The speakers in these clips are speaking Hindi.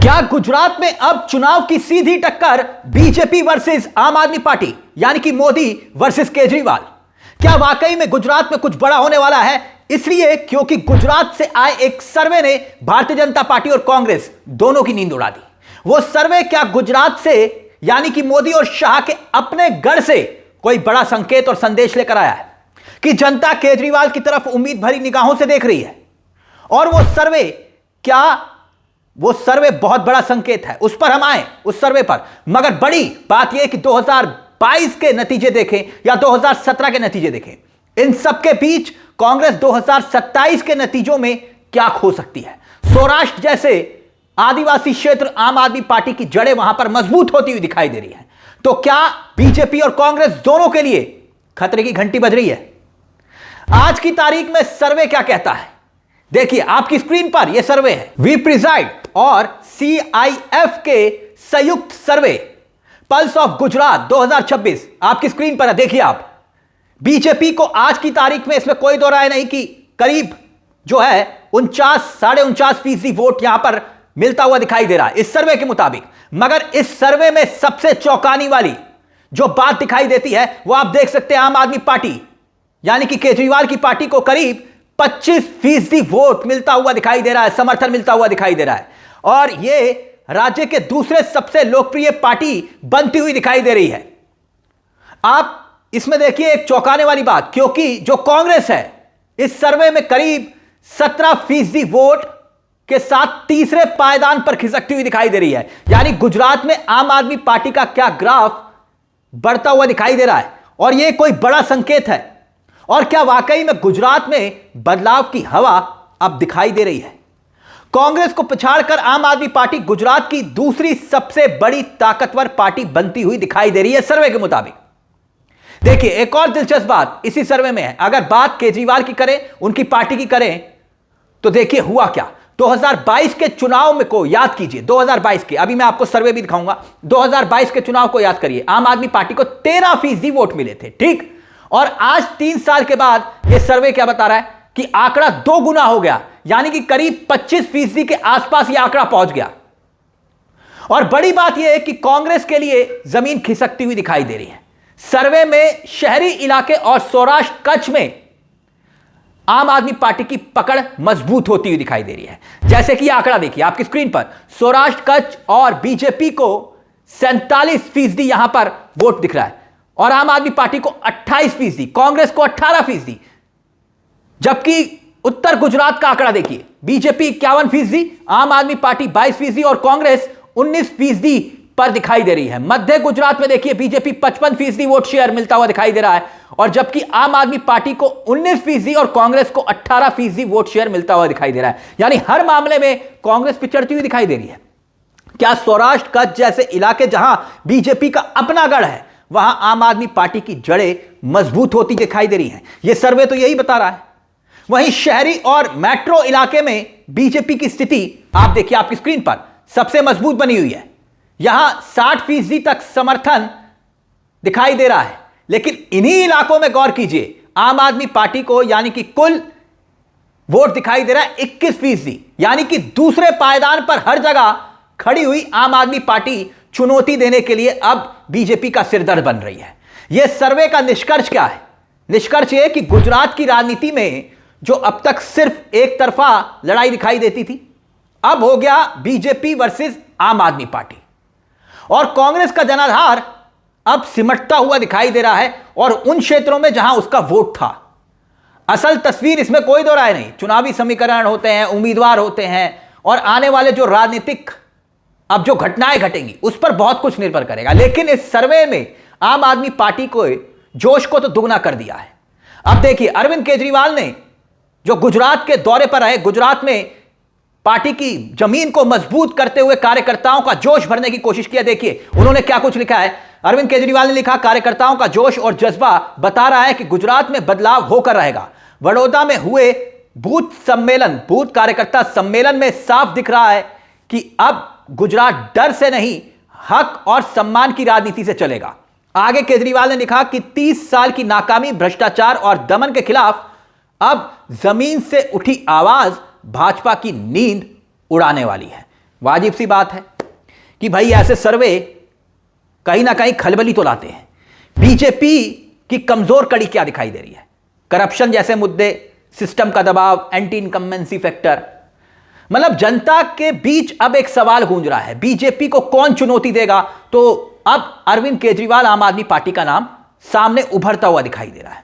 क्या गुजरात में अब चुनाव की सीधी टक्कर बीजेपी वर्सेस आम आदमी पार्टी यानी कि मोदी वर्सेस केजरीवाल? क्या वाकई में गुजरात में कुछ बड़ा होने वाला है? इसलिए क्योंकि गुजरात से आए एक सर्वे ने भारतीय जनता पार्टी और कांग्रेस दोनों की नींद उड़ा दी। वो सर्वे क्या गुजरात से यानी कि मोदी और शाह के अपने गढ़ से कोई बड़ा संकेत और संदेश लेकर आया है कि जनता केजरीवाल की तरफ उम्मीद भरी निगाहों से देख रही है? और वो सर्वे बहुत बड़ा संकेत है, उस पर हम आए, उस सर्वे पर। मगर बड़ी बात यह कि 2022 के नतीजे देखें या 2017 के नतीजे देखें, इन सब के बीच कांग्रेस 2027 के नतीजों में क्या खो सकती है। सौराष्ट्र जैसे आदिवासी क्षेत्र आम आदमी पार्टी की जड़ें वहां पर मजबूत होती हुई दिखाई दे रही हैं। तो क्या बीजेपी और कांग्रेस दोनों के लिए खतरे की घंटी बज रही है? आज की तारीख में सर्वे क्या कहता है, देखिए आपकी स्क्रीन पर यह सर्वे है। वी प्रिजाइड और CIF के संयुक्त सर्वे पल्स ऑफ गुजरात 2026 आपकी स्क्रीन पर है, देखिए आप। बीजेपी को आज की तारीख में इसमें कोई दो राय नहीं कि करीब जो है 49.5% वोट यहां पर मिलता हुआ दिखाई दे रहा है इस सर्वे के मुताबिक। मगर इस सर्वे में सबसे चौंकाने वाली जो बात दिखाई देती है वो आप देख सकते हैं, आम आदमी पार्टी यानी कि केजरीवाल की पार्टी को करीब 25% वोट मिलता हुआ दिखाई दे रहा है, समर्थन मिलता हुआ दिखाई दे रहा है। और यह राज्य के दूसरे सबसे लोकप्रिय पार्टी बनती हुई दिखाई दे रही है। आप इसमें देखिए एक चौंकाने वाली बात, क्योंकि जो कांग्रेस है इस सर्वे में करीब 17% वोट के साथ तीसरे पायदान पर खिसकती हुई दिखाई दे रही है। यानी गुजरात में आम आदमी पार्टी का क्या ग्राफ बढ़ता हुआ दिखाई दे रहा है, और यह कोई बड़ा संकेत है। और क्या वाकई में गुजरात में बदलाव की हवा अब दिखाई दे रही है? कांग्रेस को पछाड़कर आम आदमी पार्टी गुजरात की दूसरी सबसे बड़ी ताकतवर पार्टी बनती हुई दिखाई दे रही है सर्वे के मुताबिक। देखिए एक और दिलचस्प बात इसी सर्वे में है। अगर बात केजरीवाल की करें, उनकी पार्टी की करें, तो देखिए हुआ क्या। 2022 के चुनाव में को याद कीजिए, 2022 के, अभी मैं आपको सर्वे भी दिखाऊंगा। 2022 के चुनाव को याद करिए, आम आदमी पार्टी को 13% वोट मिले थे, ठीक। और आज 3 साल के बाद यह सर्वे क्या बता रहा है कि आंकड़ा 2 गुना हो गया, यानी कि करीब 25% के आसपास यह आंकड़ा पहुंच गया। और बड़ी बात यह है कि कांग्रेस के लिए जमीन खिसकती हुई दिखाई दे रही है। सर्वे में शहरी इलाके और सौराष्ट्र कच्छ में आम आदमी पार्टी की पकड़ मजबूत होती हुई दिखाई दे रही है। जैसे कि आंकड़ा देखिए आपकी स्क्रीन पर, सौराष्ट्र कच्छ और बीजेपी को 47% यहां पर वोट दिख रहा है, और आम आदमी पार्टी को 28%, कांग्रेस को 18%। जबकि उत्तर गुजरात का आंकड़ा देखिए, बीजेपी 51%, आम आदमी पार्टी 22% और कांग्रेस 19% पर दिखाई दे रही है। मध्य गुजरात में देखिए बीजेपी 55% वोट शेयर मिलता हुआ दिखाई दे रहा है, और जबकि आम आदमी पार्टी को 19% और कांग्रेस को 18% वोट शेयर मिलता हुआ दिखाई दे रहा है। यानी हर मामले में कांग्रेस पिछड़ती हुई दिखाई दे रही है। क्या सौराष्ट्र कच्छ जैसे इलाके जहां बीजेपी का अपना गढ़ है, वहां आम आदमी पार्टी की जड़ें मजबूत होती दिखाई दे रही हैं? यह सर्वे तो यही बता रहा है। वहीं शहरी और मेट्रो इलाके में बीजेपी की स्थिति आप देखिए आपकी स्क्रीन पर सबसे मजबूत बनी हुई है। यहां 60% तक समर्थन दिखाई दे रहा है। लेकिन इन्हीं इलाकों में गौर कीजिए, आम आदमी पार्टी को यानी कि कुल वोट दिखाई दे रहा है 21%, यानी कि दूसरे पायदान पर हर जगह खड़ी हुई आम आदमी पार्टी चुनौती देने के लिए अब बीजेपी का सिरदर्द बन रही है। यह सर्वे का निष्कर्ष क्या है? निष्कर्ष यह कि गुजरात की राजनीति में जो अब तक सिर्फ एक तरफा लड़ाई दिखाई देती थी, अब हो गया बीजेपी वर्सेस आम आदमी पार्टी, और कांग्रेस का जनाधार अब सिमटता हुआ दिखाई दे रहा है, और उन क्षेत्रों में जहां उसका वोट था। असल तस्वीर इसमें कोई दो राय नहीं, चुनावी समीकरण होते हैं, उम्मीदवार होते हैं, और आने वाले जो राजनीतिक अब जो घटनाएं घटेंगी उस पर बहुत कुछ निर्भर करेगा। लेकिन इस सर्वे में आम आदमी पार्टी को जोश को तो दुगना कर दिया है। अब देखिए अरविंद केजरीवाल ने जो गुजरात के दौरे पर आए, गुजरात में पार्टी की जमीन को मजबूत करते हुए कार्यकर्ताओं का जोश भरने की कोशिश किया। देखिए उन्होंने क्या कुछ लिखा है। अरविंद केजरीवाल ने लिखा, कार्यकर्ताओं का जोश और जज्बा बता रहा है कि गुजरात में बदलाव होकर रहेगा। बड़ौदा में हुए बूथ कार्यकर्ता सम्मेलन में साफ दिख रहा है कि अब गुजरात डर से नहीं, हक और सम्मान की राजनीति से चलेगा। आगे केजरीवाल ने लिखा कि 30 साल की नाकामी, भ्रष्टाचार और दमन के खिलाफ अब जमीन से उठी आवाज भाजपा की नींद उड़ाने वाली है। वाजिब सी बात है कि भाई ऐसे सर्वे कहीं ना कहीं खलबली तो लाते हैं। बीजेपी की कमजोर कड़ी क्या दिखाई दे रही है? करप्शन जैसे मुद्दे, सिस्टम का दबाव, एंटी इनकम्बेंसी फैक्टर। मतलब जनता के बीच अब एक सवाल गूंज रहा है, बीजेपी को कौन चुनौती देगा? तो अब अरविंद केजरीवाल आम आदमी पार्टी का नाम सामने उभरता हुआ दिखाई दे रहा है।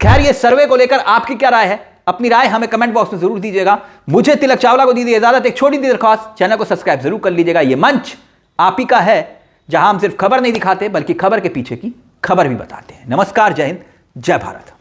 खैर, ये सर्वे को लेकर आपकी क्या राय है? अपनी राय हमें कमेंट बॉक्स में जरूर दीजिएगा। मुझे तिलक चावला को दीजिए इजाजत। एक छोटी सी दरख्वास्त, चैनल को सब्सक्राइब जरूर कर लीजिएगा। यह मंच आप ही का है, जहां हम सिर्फ खबर नहीं दिखाते बल्कि खबर के पीछे की खबर भी बताते हैं। नमस्कार, जय हिंद, जय भारत।